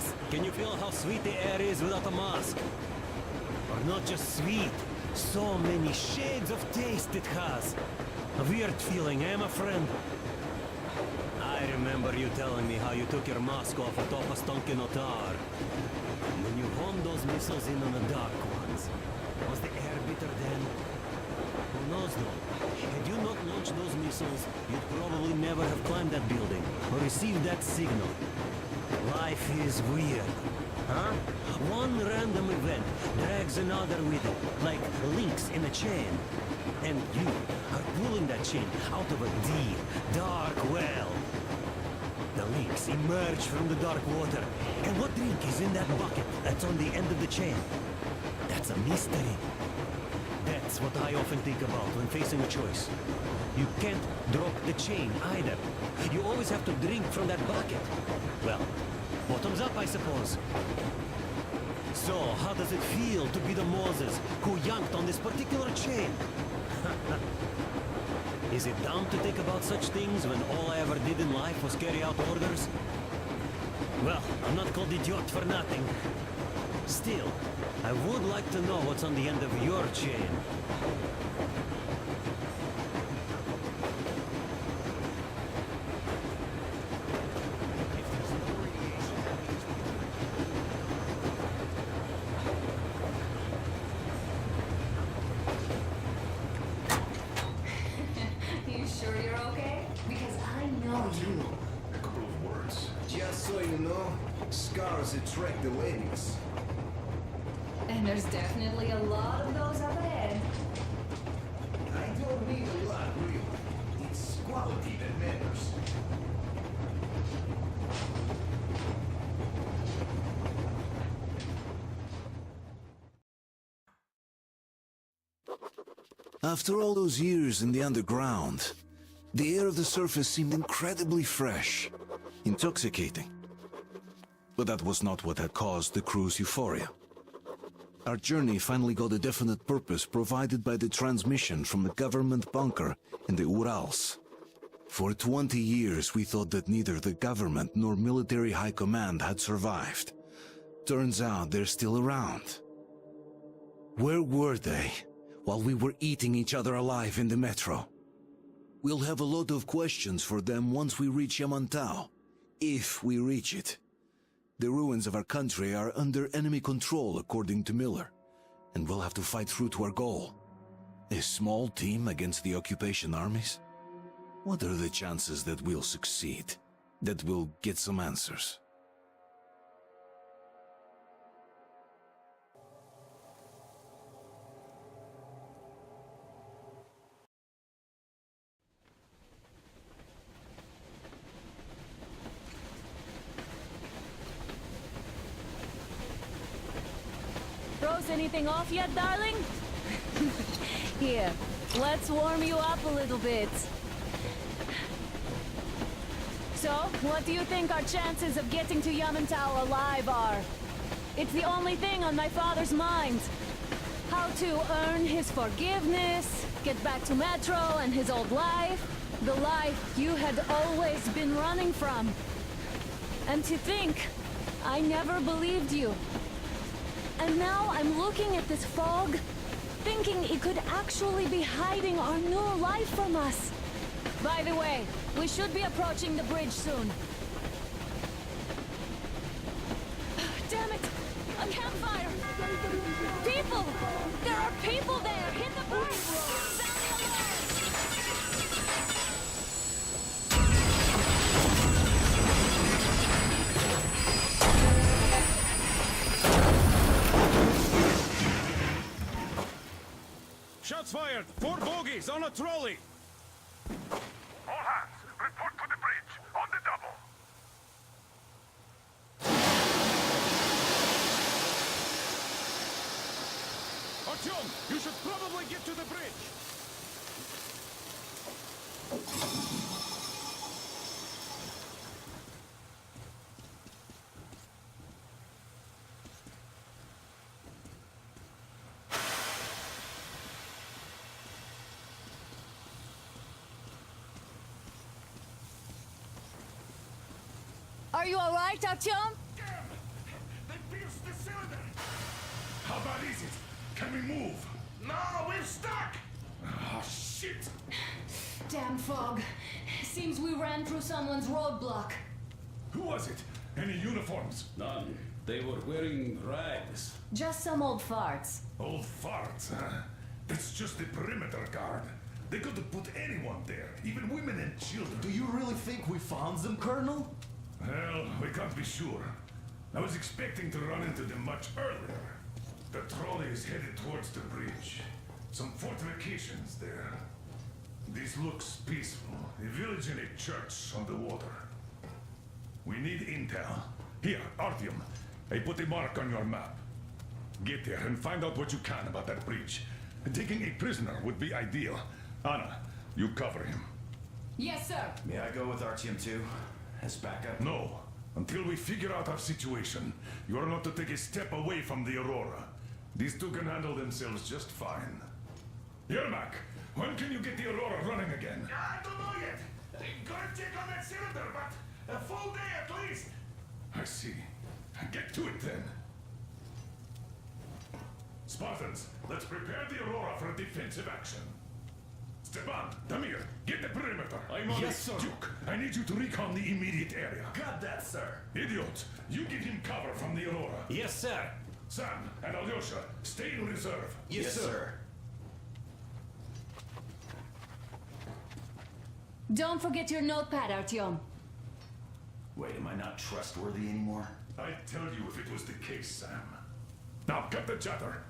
Yes, can you feel how sweet the air is without a mask? Or not just sweet, so many shades of taste it has. A weird feeling, eh, my friend? I remember you telling me how you took your mask off atop a stonking otar. When you homed those missiles in on the dark ones, was the air bitter then? Who knows though? Had you not launched those missiles, you'd probably never have climbed that building or received that signal. Life is weird, huh? One random event drags another with it, like links in a chain. And you are pulling that chain out of a deep, dark well. The links emerge from the dark water. And what drink is in that bucket that's on the end of the chain? That's a mystery. That's what I often think about when facing a choice. You can't drop the chain either. You always have to drink from that bucket. Well, bottoms up, I suppose. So, how does it feel to be the Moses who yanked on this particular chain? Is it dumb to think about such things when all I ever did in life was carry out orders? Well, I'm not called idiot for nothing. Still, I would like to know what's on the end of your chain. You sure you're okay? Because I know you. A couple of words. Just so you know, scars attract the ladies. And there's definitely a lot of those up ahead. I don't need a lot, really. It's quality that matters. After all those years in the underground, the air of the surface seemed incredibly fresh, intoxicating. But that was not what had caused the crew's euphoria. Our journey finally got a definite purpose provided by the transmission from the government bunker in the Urals. For 20 years we thought that neither the government nor military high command had survived. Turns out they're still around. Where were they while we were eating each other alive in the metro? We'll have a lot of questions for them once we reach Yamantau, if we reach it. The ruins of our country are under enemy control, according to Miller, and we'll have to fight through to our goal. A small team against the occupation armies? What are the chances that we'll succeed, that we'll get some answers? Froze anything off yet, darling? Here, let's warm you up a little bit. So, what do you think our chances of getting to Yamantau alive are? It's the only thing on my father's mind. How to earn his forgiveness, get back to Metro and his old life. The life you had always been running from. And to think, I never believed you. And now I'm looking at this fog, thinking it could actually be hiding our new life from us. By the way, we should be approaching the bridge soon. Damn it! A campfire! People! There are people there! Hit the bridge! Sound the alarm! Shots fired! 4 bogies on a trolley! All hands, report to the bridge, on the double. Artyom, you should probably get to the bridge! Are you alright, Artyom? Use the cylinder! How bad is it? Can we move? No, we're stuck! Oh, shit! Damn fog. Seems we ran through someone's roadblock. Who was it? Any uniforms? None. They were wearing rags. Just some old farts. Old farts, huh? That's just the perimeter guard. They could have put anyone there, even women and children. Do you really think we found them, Colonel? Well, we can't be sure. I was expecting to run into them much earlier. The trolley is headed towards the bridge. Some fortifications there. This looks peaceful. A village and a church on the water. We need intel. Here, Artyom. I put a mark on your map. Get there and find out what you can about that bridge. Taking a prisoner would be ideal. Anna, you cover him. Yes, sir. May I go with Artyom too? As backup? No. Until we figure out our situation, you are not to take a step away from the Aurora. These two can handle themselves just fine. Yermak, when can you get the Aurora running again? I don't know yet. Gonna check on that cylinder, but a full day at least. I see. Get to it then. Spartans, let's prepare the Aurora for a defensive action. Stepan, Damir, get the perimeter. I'm on Yes, it. sir. Duke, I need you to recon the immediate area. Got that, sir. Idiot, you give him cover from the Aurora. Yes, sir. Sam and Alyosha, stay in reserve. Yes, sir. Don't forget your notepad, Artyom. Wait, am I not trustworthy anymore? I'd tell you if it was the case, Sam. Now, cut the chatter.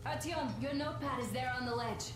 Artyom, your notepad is there on the ledge.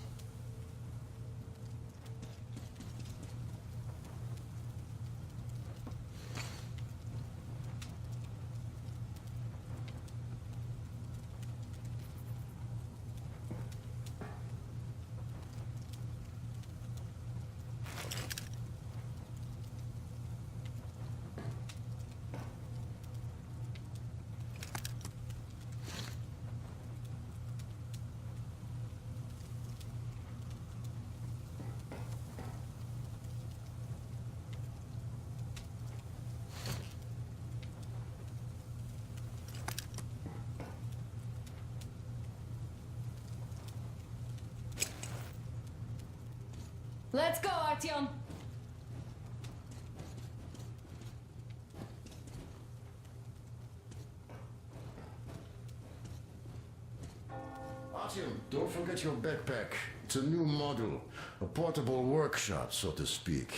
Let's go, Artyom. Artyom, don't forget your backpack. It's a new model, a portable workshop, so to speak.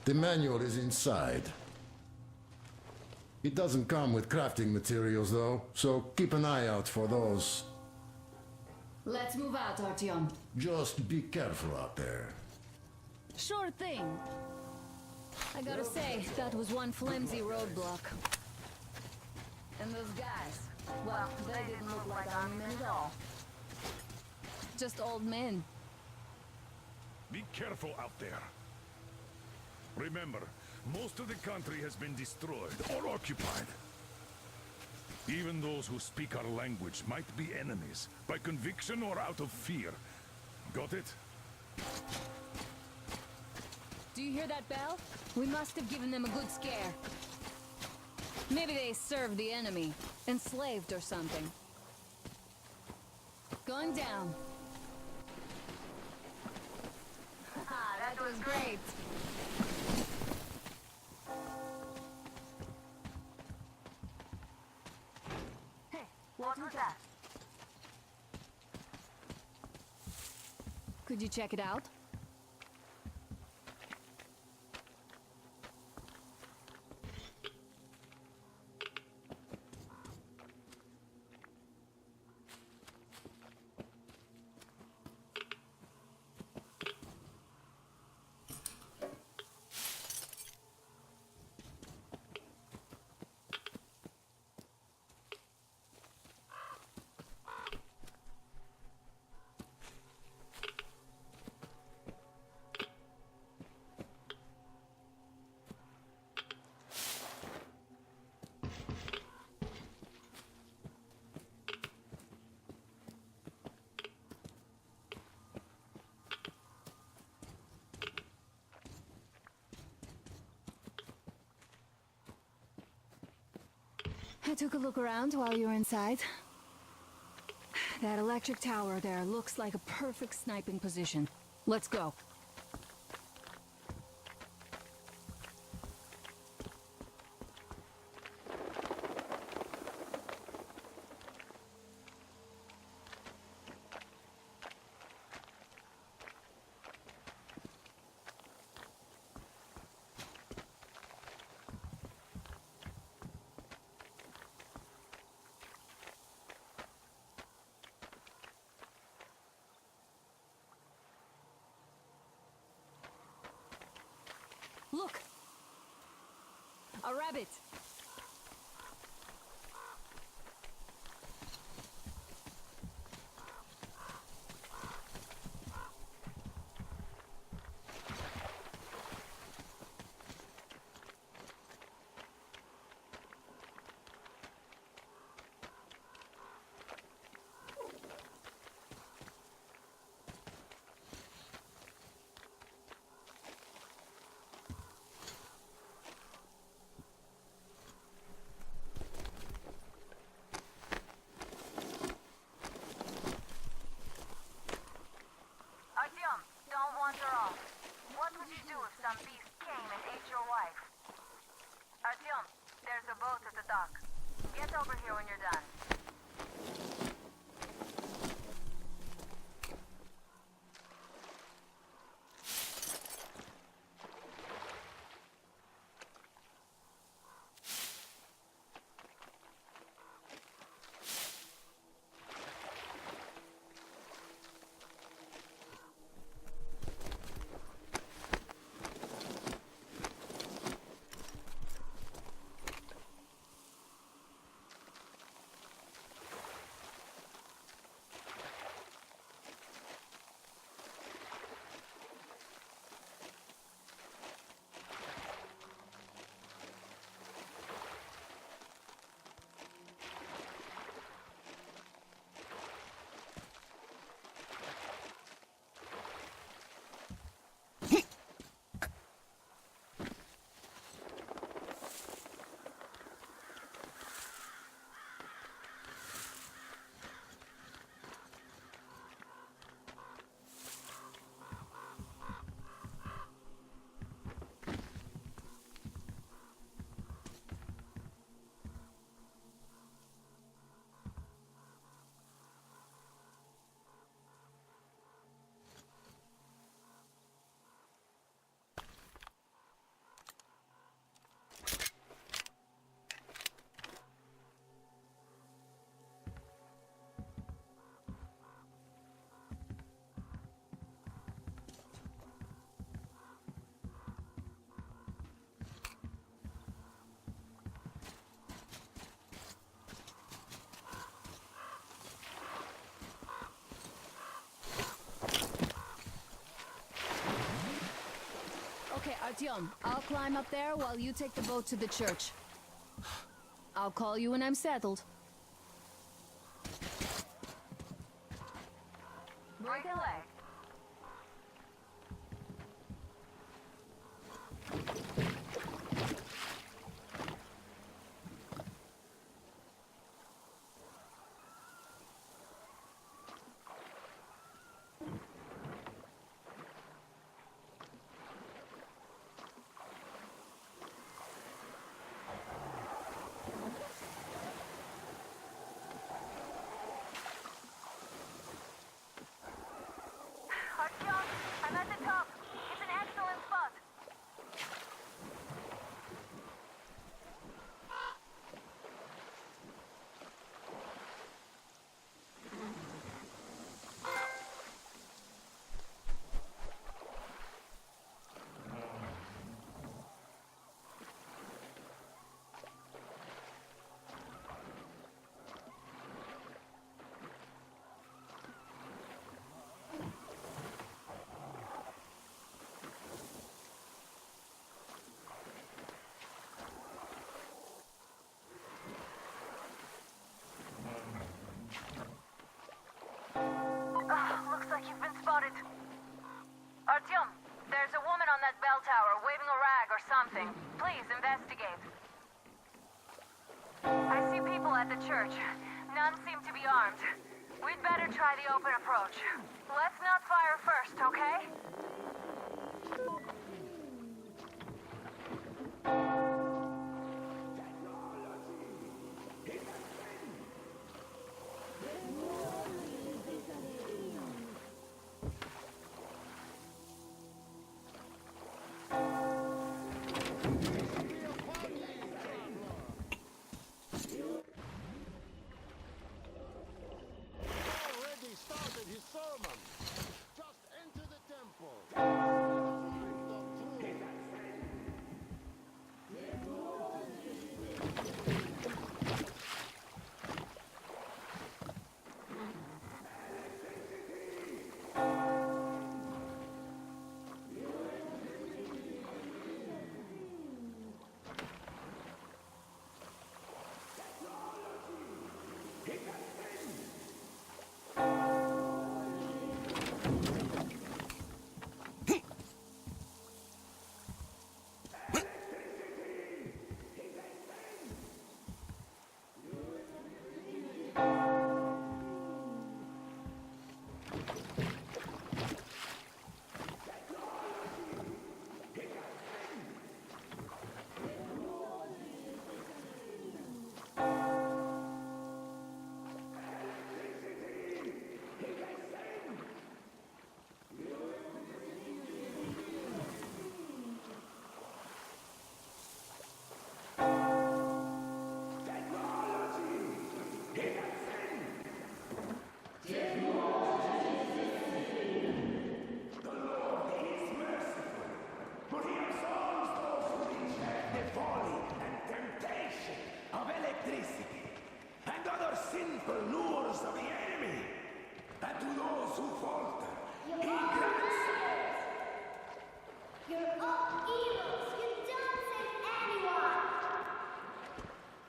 The manual is inside. It doesn't come with crafting materials, though, so keep an eye out for those. Let's move out, Artyom. Just be careful out there. Sure thing. I gotta say, that was one flimsy roadblock. And those guys, well, they didn't look like army men at all. Just old men. Be careful out there. Remember, most of the country has been destroyed or occupied. Even those who speak our language might be enemies, by conviction or out of fear. Got it? Do you hear that bell? We must have given them a good scare. Maybe they served the enemy, enslaved or something. Going down. Ah, that was great. Hey, what was that? Could you check it out? I took a look around while you were inside. That electric tower there looks like a perfect sniping position. Let's go. Look! A rabbit! Artyom, don't wander off. What would you do if some beast came and ate your wife? Artyom, there's a boat at the dock. Get over here when you're done. Okay, Artyom, I'll climb up there while you take the boat to the church. I'll call you when I'm settled. Break a leg. Artyom, I'm at the top. It's an excellent spot. Looks like you've been spotted. Artyom, there's a woman on that bell tower waving a rag or something. Please investigate. I see people at the church. None seem to be armed. We'd better try the open approach. Let's not fire first, okay?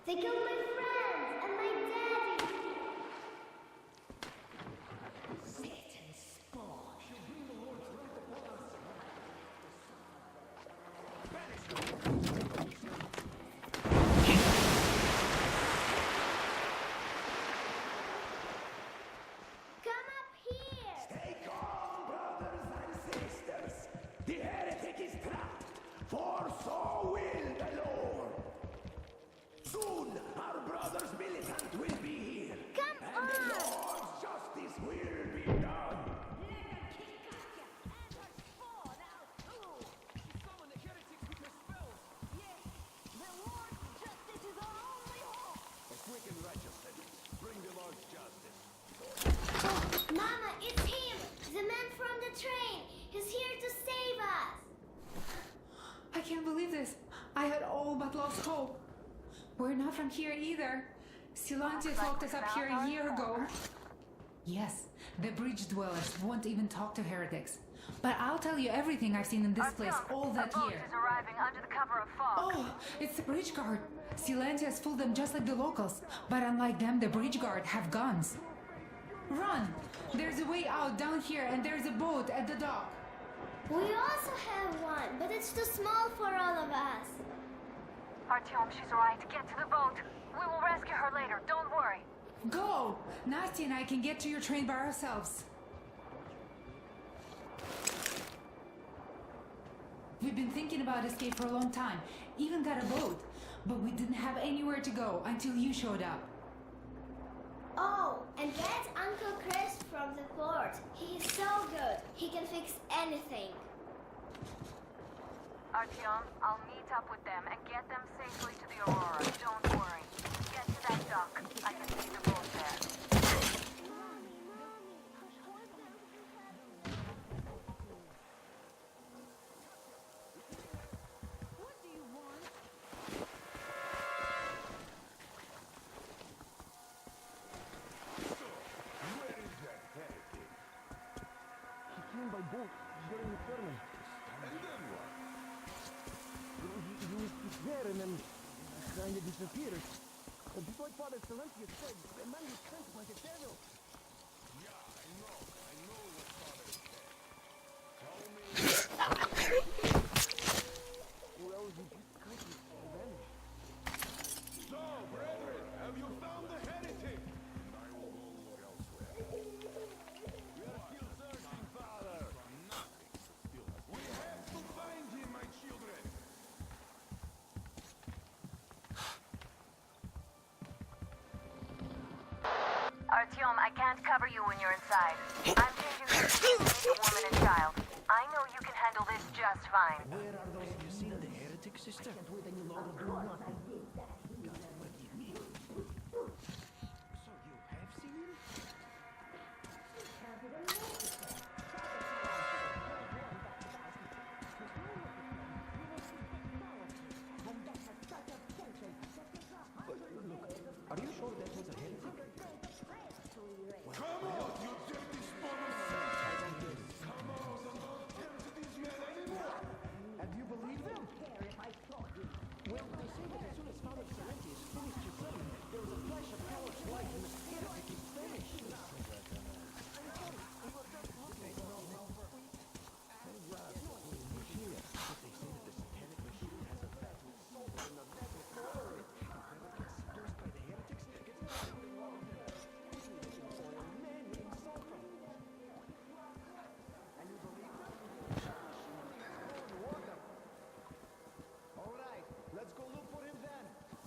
They killed my friends and my daddy. Satan's spawn. Come up here. Stay calm, brothers and sisters. The heretic is trapped, for so will the Lord. Soon, our brother's militant will be here. Come and the on. Lord's justice will be done. Mama, it's him! The man from the train! He's here to save us! I can't believe this. I had all but lost hope. We're not from here either. Silantius locked us up here a year ago. Yes, the bridge dwellers won't even talk to heretics. But I'll tell you everything I've seen in this place all that A boat year. is arriving under the cover of fog. Oh, it's the bridge guard. Silantius fooled them just like the locals. But unlike them, the bridge guard have guns. Run! There's a way out down here and there's a boat at the dock. We also have one, but it's too small for all of us. Artyom, she's right. Get to the boat. We will rescue her later. Don't worry. Go! Nasty and I can get to your train by ourselves. We've been thinking about escape for a long time. Even got a boat. But we didn't have anywhere to go until you showed up. Oh, and get Uncle Chris from the port. He is so good. He can fix anything. Artyom, I'll meet up with them and get them safely to the Aurora. Don't worry. Get to that dock. I can see the boat there. What do you want? Where is that heretic? He came by boat during the sermon. And then what? He was there and then kind of disappeared. Just like Father Silentius said, the man was sent like a devil. Yeah, I know what Father said. Tell me. Well, he just kind of vanished. So, brethren, have you Artyom, I can't cover you when you're inside. I'm changing positions to woman and child. I know you can handle this just fine. Where are those? Have you seen the heretic, sister? Can't wait any longer doing nothing. God, forgive me. So you have seen him? Are you sure that was a heretic? Come on, you dirty spawn of Satan! Come on, don't tempt these men anymore! And you believe them? Well, they say that as soon as Father Salenti is finished his sermon, there is a flash of Carol's light and the heretic is finished. All right, let's go look for him then.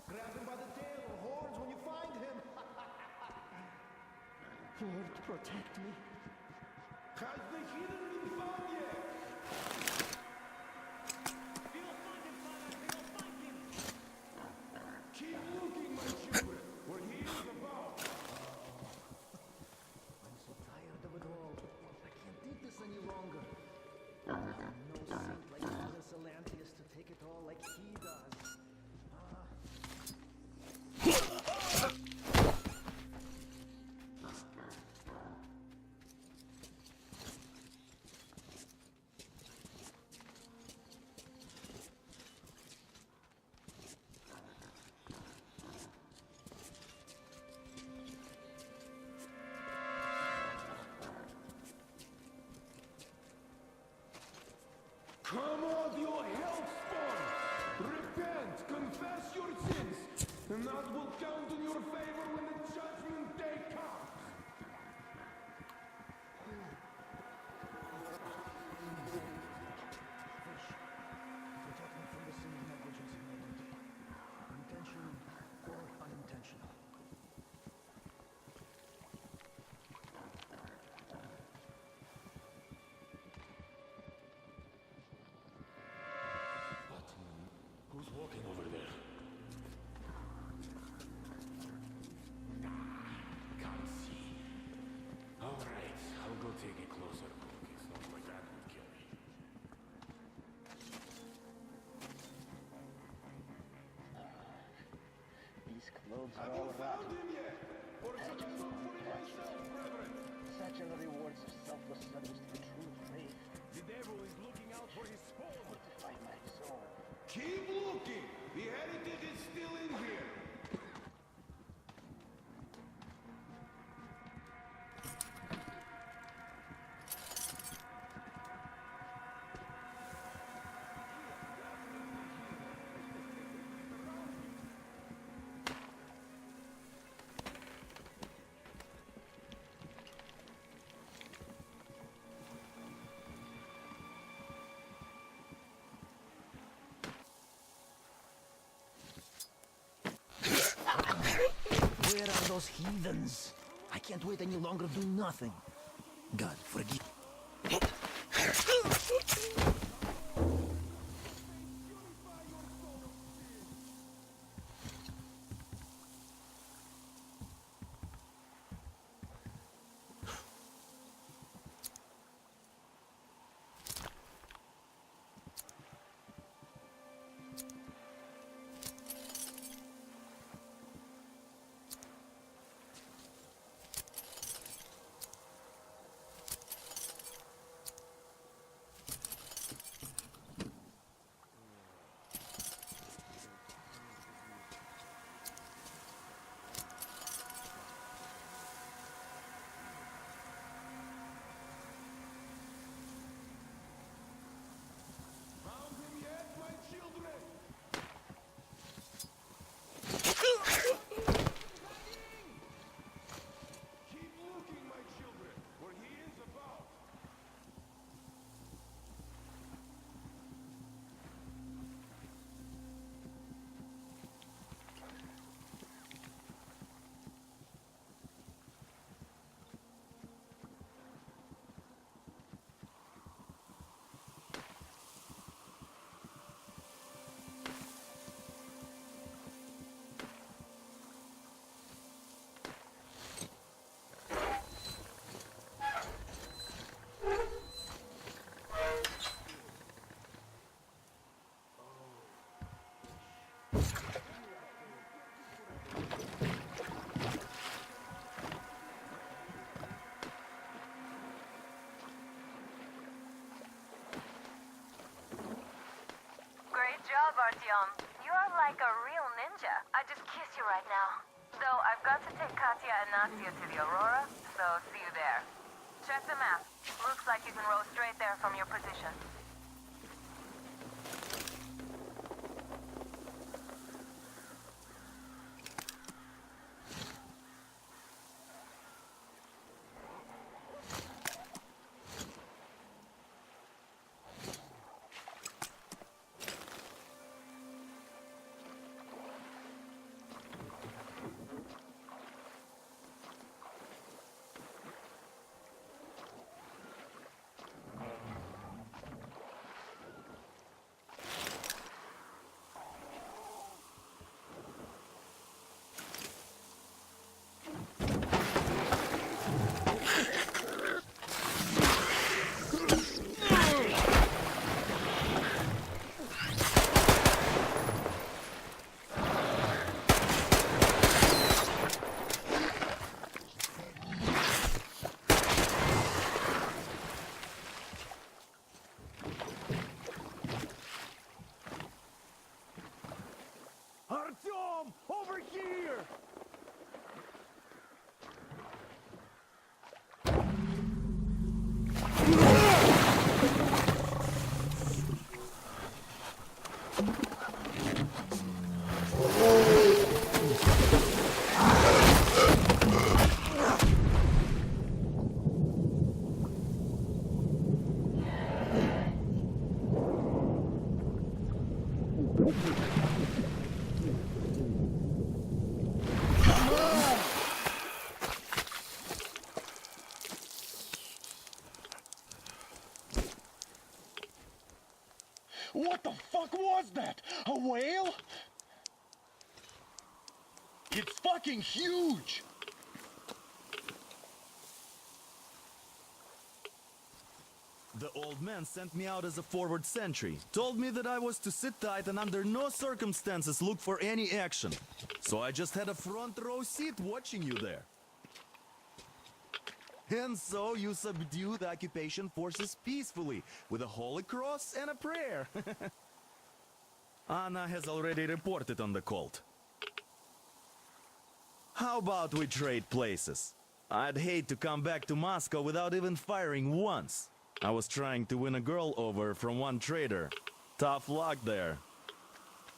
Grab him by the tail or horns when you find him. Lord, protect me. Has the heathen been found yet? Keep looking, my children. We're here about. I'm so tired of it all. I can't take this any longer. No saint like Father Salantius to take it all like he does. Come on, you hellspawn! Repent, confess your sins, and that will count in your favor when the judgment day comes. Protect me from the sin of negligence and malignity, intentional or unintentional. Who's walking over there? Can't see. All right, I'll go take a closer look. It's not like that would kill me. These clothes are Have all you found rotten. him yet? Or should I look for him myself, brethren? Such are the rewards of selfless service to the true faith. The devil is looking out for his spawn. Fortify my soul. Keep looking! The heretic is still in here! Where are those heathens? I can't wait any longer to do nothing. God, forgive. Artyom. You are like a real ninja. I just kiss you right now. Though I've got to take Katya and Nastya to the Aurora, so see you there. Check the map. Looks like you can row straight there from your position. Artyom, over here! What the fuck was that? A whale? It's fucking huge! The old man sent me out as a forward sentry. Told me that I was to sit tight and under no circumstances look for any action. So I just had a front row seat watching you there. And so you subdue the occupation forces peacefully, with a holy cross and a prayer. Anna has already reported on the cult. How about we trade places? I'd hate to come back to Moscow without even firing once. I was trying to win a girl over from one trader. Tough luck there.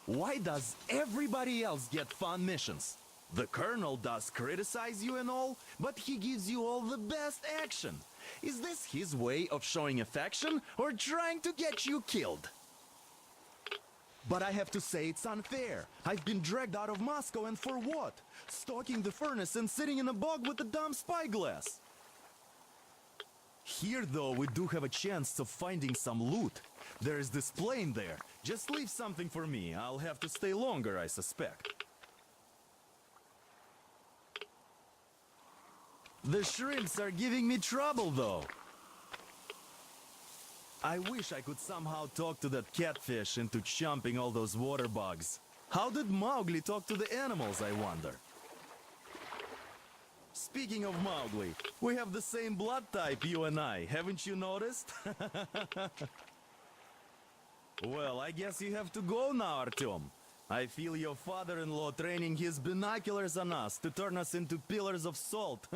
Why does everybody else get fun missions? The colonel does criticize you and all, but he gives you all the best action. Is this his way of showing affection or trying to get you killed? But I have to say it's unfair. I've been dragged out of Moscow, and for what? Stalking the furnace and sitting in a bog with a dumb spyglass. Here, though, we do have a chance of finding some loot. There is this plane there. Just leave something for me. I'll have to stay longer, I suspect. The shrimps are giving me trouble, though. I wish I could somehow talk to that catfish into chomping all those water bugs. How did Mowgli talk to the animals, I wonder? Speaking of Mowgli, we have the same blood type, you and I. Haven't you noticed? Well, I guess you have to go now, Artyom. I feel your father-in-law training his binoculars on us to turn us into pillars of salt.